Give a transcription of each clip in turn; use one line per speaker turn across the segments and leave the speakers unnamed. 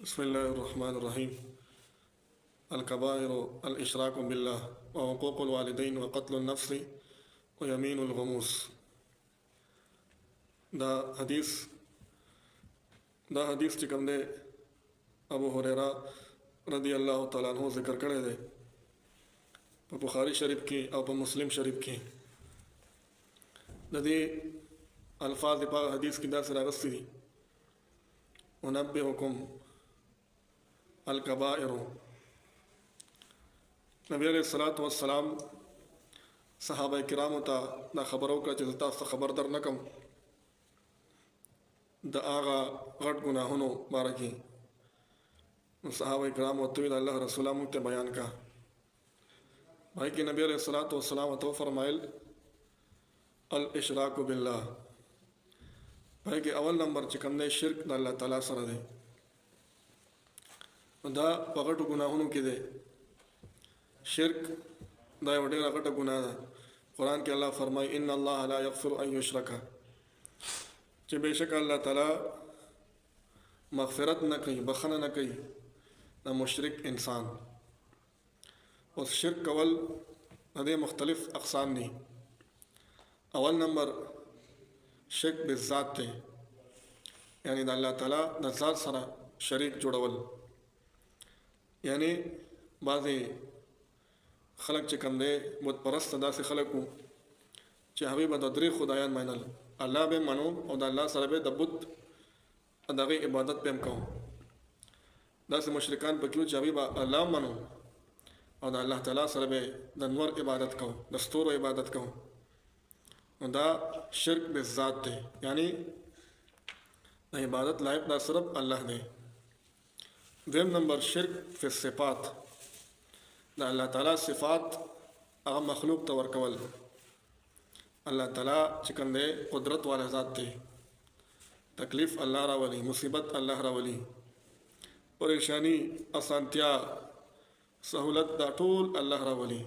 बिस्मिल्लाहिर्रहमानिर्रहीम। अल-कबाइर अल-इशराक बिल्लाह व हुकूकुल वालिदैन व क़त्लुन नफ्स व यमीनुल गमूस। दा हदीस चिकंदे अबू हुरैरा रदियल्लाहु तआला अन्हु ज़िक्र करे दे पर बुखारी शरीफ की और पर मुस्लिम शरीफ की ददी अल्फाज पाक हदीस की दस रागस्ती उनब्बिउकुम अल-कबाइर। नबी अलैहिस्सलातु वस्सलाम सहाबा किराम ता दा खबरों का चलता खबरदार नकम द आगा गट गुनाहों बारकी सहाबा किराम वतुल अल्लाह रसूल मुते बयान का भाई कि नबी अलैहिस्सलातु वस्सलाम तो फरमाइल अल इशराक बिल्लाह भाई कि अवल नंबर चिकंदे शिरक द अल्लाह ताला सर दे दा पगट गुनाहों के दे शिरक दा वडेरा गट गुनाह दा कुरान के अल्लाह फरमाई इन अल्लाह ला यगफिरु अन युशरका कि बेशक अल्लाह ताला मग़फ़िरत न कही बखना न कही न मुशरिक इंसान उस शिरक कवल नदे मुख्तलिफ अक़साम दी। अवल नंबर शिरक बिज़ात थे यानी अल्लाह ताला न ज़ात सरा शरीक जुड़वल यानी बाज़ी खलक चिकंदे बुत परस्त दा से खलक को चे हबी बदरी खुदायान मानल अल्लाह बे मनो और अल्लाह सर बे दबुत अदागी इबादत पे हम कहो दस मुशरिकान पर क्यों चाबी अल्लाह मनो और अल्लाह ताला सर बे दनवर इबादत कहो दस्तूर इबादत कहो दा शिरक बिज़ात थे यानी इबादत लायक दा सिर्फ अल्लाह ने। देम नंबर शिरक फिर सिफ़ात दा अल्लाह ताला सिफ़ात आगा मखलूक तवर कवल अल्लाह ताला चिकंदे कुदरत वाले ज़ात थे तकलीफ़ अल्लाह रावली मुसीबत अल्लाह रावली परेशानी असांतिया सहूलत दा टूल अल्लाह रावली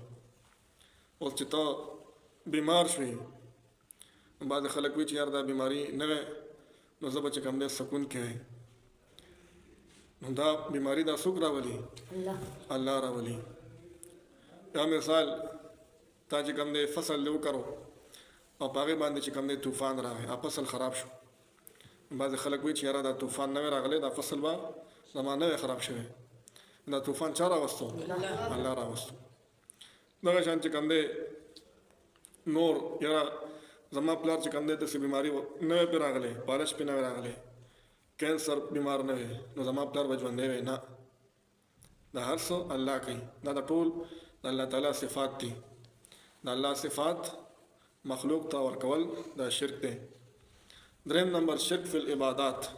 और चितो बीमार शुई बाद खलक भी यार दा बीमारी नवे नजब चिकंदे सुकून के दा बीमारी दा सुख रावली अल्लाह रावली या मिसाल ता चिकंदे फसल लो करो और बागे बांधे चिकंदे तूफ़ान रहा है फसल ख़राब शो बाद खलक भी यार दा तूफ़ान नवे रागले दा फसल बा ज़माना नवे ख़राब शे दा तूफ़ान चारा वस्तु अल्लाह रा वस्तु नवे शान चिकंदे नूर यारा जमा प्लार चिकंदे तो सी बीमारी नवे पे रागले बारिश पे नवे रागले कैंसर बीमार नवे न जमा प्लार बजवंदे वे ना दा हर सो अल्लाह कहीं ना दा टूल अल्लाह ताला सिफ़ात थी दा अल्लाह सिफ़ात मखलूक था और कवल दा शिरक थे। द्रेम नंबर शिरक फिल इबादत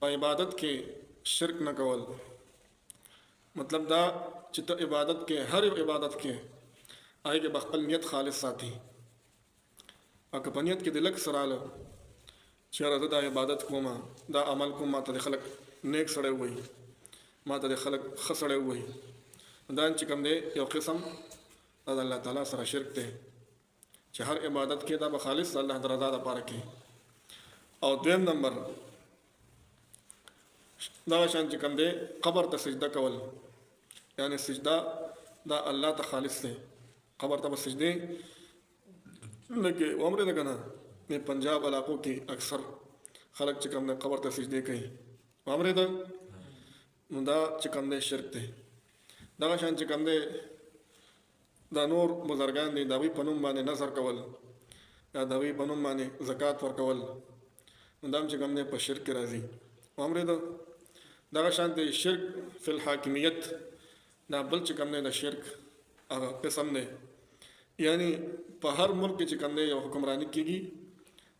और इबादत के शिरक न कवल मतलब दा चित इबादत के हर इबादत के आए के बखल नियत खालिस साथी और कपनियत के दिलक सरालो शेर दा इबादत को माँ दा अमल को माँ तद खलक नेक सड़े हुई माँ तद खलक खसड़े हुई दान चिकम दे यो किस्म अल्लाह ताला सरा शिरक थे हर इबादत के दा बखालिस अल्लाह दरजा दा पार की। और द्वेम नंबर दाशान चिकम दे कबर त सजदा कवल यानी सजदा दा अल्लाह त खालिस थे कबर तब सजदे लगे उम्र ने कहना ने पंजाब इलाकों की अक्सर खलक चिकम ने कबर त सजदे कहीं उम्र दा चिकम दे शिरक थे दाशान चिकम दे दा नूर बुजुर्गान दी दावी पनुम माने नजर कवल या दावी पनुम माने ज़कात वर कवल दाम चिकम ने पर शिरक राजी उम्र दा शांति शिरक फिल हाकिमियत ना बल चिकम ने दा शिरक किस्म ने यानी पर हर मुल्क के चिकम ने हुक्मरानी कीगी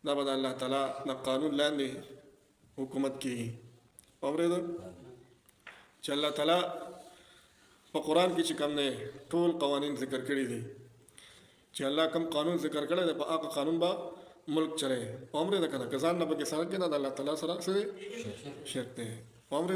ना बदा अल्लाह ताला ना कानून लाने हुकूमत की उम्र अल्लाह ताला और कुरान की चिकम ने टोल कवानीन ज़िक्र करी थी कि अल्लाह कम कानून ज़िक्र करे तो आका कानून बा मुल्क चले उम्र कहना कजान नब के साथ के ना अल्लाह ताला सरा से शिरक हैं उम्र